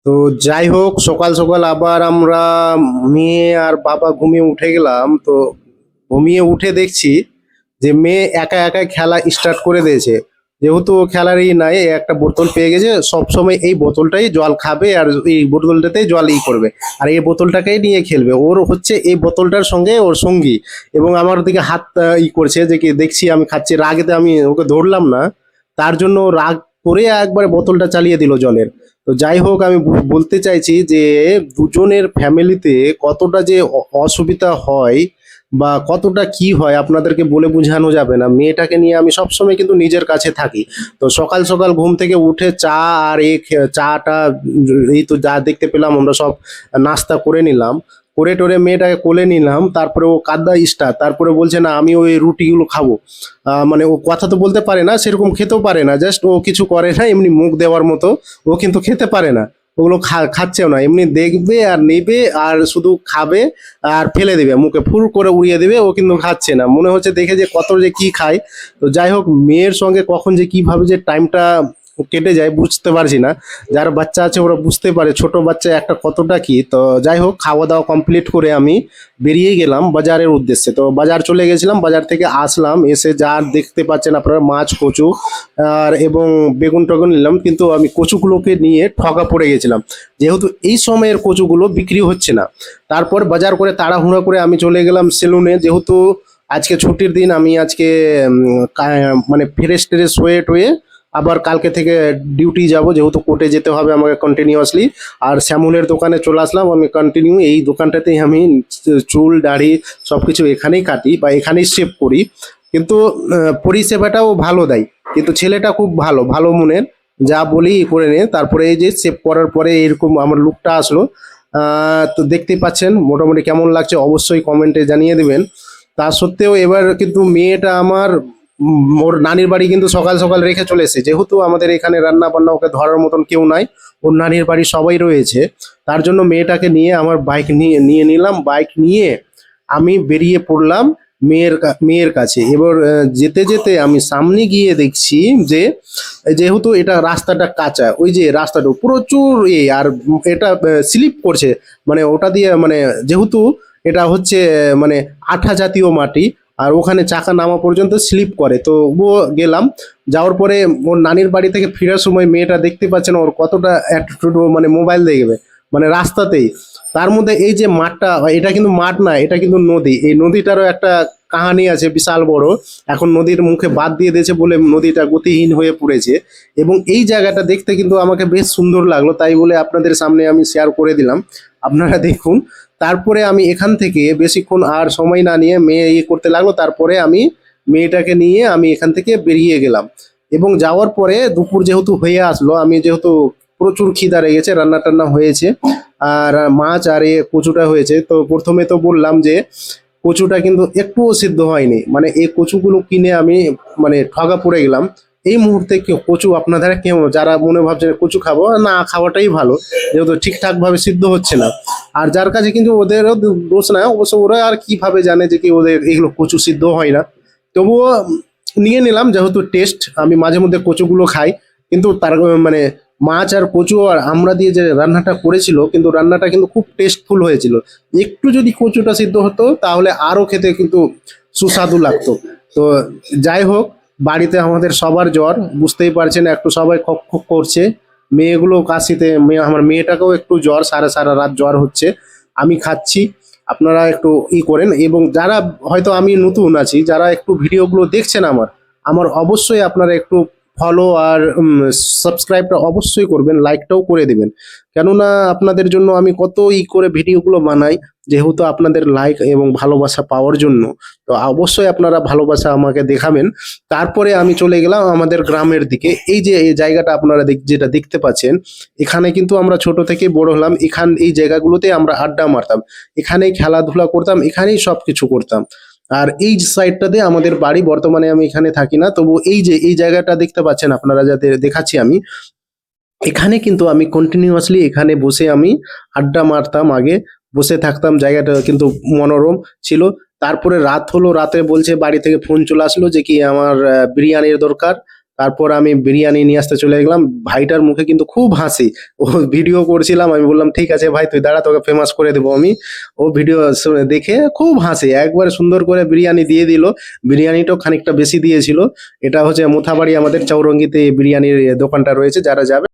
তো যাই হোক, সকাল সকাল আবার আমরা মেয়ে আর বাবা ঘুমিয়ে উঠে গেলাম। তো ঘুমিয়ে উঠে দেখছি যে মেয়ে একা একা খেলা স্টার্ট করে দিয়েছে। যেহেতু ও খেলারই নাই, একটা বোতল পেয়ে গেছে, সব সময় এই বোতলটাই জল খাবে আর এই বোতলটাতেই জল করবে, আর এই বোতলটাকেই নিয়ে খেলবে। ওর হচ্ছে এই বোতলটার সঙ্গে ওর সঙ্গী। এবং আমার দিকে হাত করছে যে কি দেখছি আমি খাচ্ছি, রাগেতে আমি ওকে ধরলাম না, তার জন্য ও রাগ করে একবারে বোতলটা চালিয়ে দিল জলের। তো যাই হোক, আমি বলতে চাইছি যে দুজনের ফ্যামিলিতে কতটা যে অসুবিধা হয় বা কতটা কি হয় আপনাদেরকে বলে বোঝানো যাবে না। মেয়েটাকে নিয়ে আমি সবসময় কিন্তু নিজের কাছে থাকি। তো সকাল সকাল ঘুম থেকে উঠে চা আর চাটা, এই তো যা দেখতে পেলাম আমরা সব নাস্তা করে নিলাম, করে টোরে মেয়েটাকে কোলে নিলাম, তারপরে ও কাঁদা স্টার্ট, তারপরে বলছে না আমি ওই রুটিগুলো খাবো। মানে ও কথা তো বলতে পারে না, সেরকম খেতেও পারে না, জাস্ট ও কিছু করে না, এমনি মুখ দেওয়ার মতো। ও কিন্তু খেতে পারে না, ওগুলো খাচ্ছেও না, এমনি দেখবে আর নেবে আর শুধু খাবে আর ফেলে দেবে, মুখে ফুল করে উড়িয়ে দেবে। ও কিন্তু খাচ্ছে না, মনে হচ্ছে দেখে যে কত যে কি খায়। তো যাই হোক, মেয়ের সঙ্গে কখন যে কিভাবে যে টাইমটা কেটে যায় বুঝতে পারছি না। যার বাচ্চা আছে ওরা বুঝতে পারে ছোট বাচ্চা একটা কতটা কি। তো যাই হোক, খাওয়া দাওয়া কমপ্লিট করে আমি বেরিয়ে গেলাম বাজারের উদ্দেশ্যে। তো বাজার চলে গেছিলাম, বাজার থেকে আসলাম, এসে যা দেখতে পাচ্ছেন আপনারা মাছ, কচু আর এবং বেগুন টেগুন নিলাম, কিন্তু আমি কচুগুলোকে নিয়ে ঠকা পড়ে গেছিলাম, যেহেতু এই সময়ের কচুগুলো বিক্রি হচ্ছে না। তারপর বাজার করে তাড়াহুড়ো করে আমি চলে গেলাম সেলুনে, যেহেতু আজকে ছুটির দিন। আমি আজকে মানে ফ্রেশ ট্রেশ হয়ে টয়ে আবার কালকে থেকে ডিউটি যাব, যেহেতু কোর্টে যেতে হবে আমাকে কন্টিনিউয়াসলি। আর শ্যামলের দোকানে চলে আসলাম, আমি কন্টিনিউ এই দোকানটাতেই আমি চুল দাড়ি সব কিছু এখানেই কাটি বা এখানেই শেভ করি। কিন্তু পরিষেবাটাও ভালো দেয়, কিন্তু ছেলেটা খুব ভালো ভালো মনের, যা বলি করে নে। তারপরে এই যে শেভ করার পরে এরকম আমার লুকটা আসলো। তো দেখতেই পাচ্ছেন মোটামুটি কেমন লাগছে অবশ্যই কমেন্টে জানিয়ে দেবেন। তা সত্ত্বেও এবার কিন্তু মেয়েটা আমার ওর নানির বাড়ি কিন্তু সকাল সকাল রেখে চলে এসেছে, যেহেতু আমাদের এখানে রান্না বান্না ওকে ধরার মতন কেউ নাই, ওর নানির বাড়ি সবাই রয়েছে। তার জন্য মেয়েটাকে নিয়ে আমার বাইক নিয়ে নিয়ে নিলাম, বাইক নিয়ে আমি বেরিয়ে পড়লাম মেয়ের কাছে। এবার যেতে যেতে আমি সামনে গিয়ে দেখছি যে যেহেতু এটা রাস্তাটা কাঁচা, ওই যে রাস্তাটা প্রচুর আর এটা স্লিপ করছে, মানে ওটা দিয়ে মানে যেহেতু এটা হচ্ছে মানে আঠা জাতীয় মাটি, আর ওখানে চাকা নামা পর্যন্ত স্লিপ করে। তো ও গেলাম, যাওয়ার পরে ওর নানির বাড়ি থেকে ফেরার সময় মেয়েটা দেখতে পাচ্ছেন ওর কতটা অ্যাটিটিউড, মানে মোবাইল দেখবে মানে রাস্তাতেই। তার মধ্যে এই যে মাঠটা, এটা কিন্তু মাঠ না, এটা কিন্তু নদী। এই নদীটারও একটা কাহানি আছে বিশাল বড়। এখন নদীর মুখে বাদ দিয়ে দিয়েছে বলে নদীটা গতিহীন হয়ে পড়েছে। এবং এই জায়গাটা দেখতে কিন্তু আমাকে বেশ সুন্দর লাগলো, তাই বলে আপনাদের সামনে আমি শেয়ার করে দিলাম, আপনারা দেখুন। তারপরে আমি এখান থেকে বেশিক্ষণ আর সময় না নিয়ে মেয়ে করতে লাগলো, তারপরে আমি মেয়েটাকে নিয়ে আমি এখান থেকে বেরিয়ে গেলাম। এবং যাওয়ার পরে দুপুর যেহেতু হয়ে আসলো, আমি যেহেতু প্রচুর খিদা লেগেছে, রান্না টান্না হয়েছে আর মাছ আর কচুটা হয়েছে। তো প্রথমে তো বললাম যে কচুটা কিন্তু একটুও সিদ্ধ হয়নি, মানে এই কচুগুলো কিনে আমি মানে ঠগা পড়ে গেলাম। এই মুহূর্তে কেউ কচু আপনারা কেউ যারা মনে ভাবছেন কচু খাবো, না খাওয়াটাই ভালো, যেহেতু ঠিকঠাক ভাবে সিদ্ধ হচ্ছে না। আর যার কাছে কিন্তু ওদেরও দোষ না, অবশ্য ওরা আর কিভাবে জানে যে কি ওদের এগুলো কচু সিদ্ধ হয় না। তবুও নিয়ে নিলাম, যেহেতু টেস্ট, আমি মাঝে মধ্যে কচুগুলো খাই। কিন্তু তার মানে মাছ আর কচু আর আমরা দিয়ে যে রান্নাটা করেছিল, কিন্তু রান্নাটা কিন্তু খুব টেস্টফুল হয়েছিল। একটু যদি কচুটা সিদ্ধ হতো তাহলে আরো খেতে কিন্তু সুস্বাদু লাগতো। তো যাই হোক, বাড়িতে আমাদের সবার জ্বর, বুঝতেই পারছেন, একটু সবাই খক খক করছে। মেয়েগুলো কাশিতে, আমার মেয়েটাকেও একটু জ্বর, সারা সারা রাত জ্বর হচ্ছে। আমি খাচ্ছি, আপনারা একটু করেন। এবং যারা হয়তো আমি নতুন আছি, যারা একটু ভিডিওগুলো দেখছেন আমার আমার অবশ্যই আপনারা একটু ফলো আর সাবস্ক্রাইবটা অবশ্যই করবেন, লাইকটাও করে দিবেন। কেননা আপনাদের জন্য আমি কত করে ভিডিওগুলো বানাই, যেহেতু আপনাদের লাইক এবং ভালোবাসা পাওয়ার জন্য। তো অবশ্যই আপনারা ভালোবাসা আমাকে দেখাবেন। তারপরে আমি চলে গেলাম আমাদের গ্রামের দিকে। এই যে এই জায়গাটা আপনারা যেটা দেখতে পাচ্ছেন, এখানে কিন্তু আমরা ছোট থেকে বড় হলাম, এই জায়গাগুলোতে আমরা আড্ডা মারতাম, এখানেই খেলাধুলা করতাম, এখানেই সবকিছু করতাম। আর এই সাইডটাতে আমাদের বাড়ি, বর্তমানে আমি এখানে থাকি না, তবু এই যে এই জায়গাটা দেখতে পাচ্ছেন আপনারা, যাতে দেখাচ্ছি আমি, এখানে কিন্তু আমি কন্টিনিউয়াসলি এখানে বসে আমি আড্ডা মারতাম, আগে বসে থাকতাম, জায়গাটা কিন্তু মনোরম ছিল। তারপরে রাত হলো, রাতে বলছে বাড়ি থেকে ফোন চলে আসলো যে কি আমার বিরিয়ানির দরকার। তারপর আমি বিরিয়ানি নিয়ে আসতে চলে গেলাম। ভাইটার মুখে কিন্তু খুব হাসি। ও ভিডিও করছিলাম, আমি বললাম ঠিক আছে ভাই তুই দাঁড়া, তোকে ফেমাস করে দেবো আমি। ও ভিডিও দেখে খুব হাসি, একবারে সুন্দর করে বিরিয়ানি দিয়ে দিল। বিরিয়ানিটাও খানিকটা বেশি দিয়েছিল। এটা হচ্ছে মোথাবাড়ি আমাদের চৌরঙ্গিতে বিরিয়ানির দোকানটা রয়েছে, যারা যাবে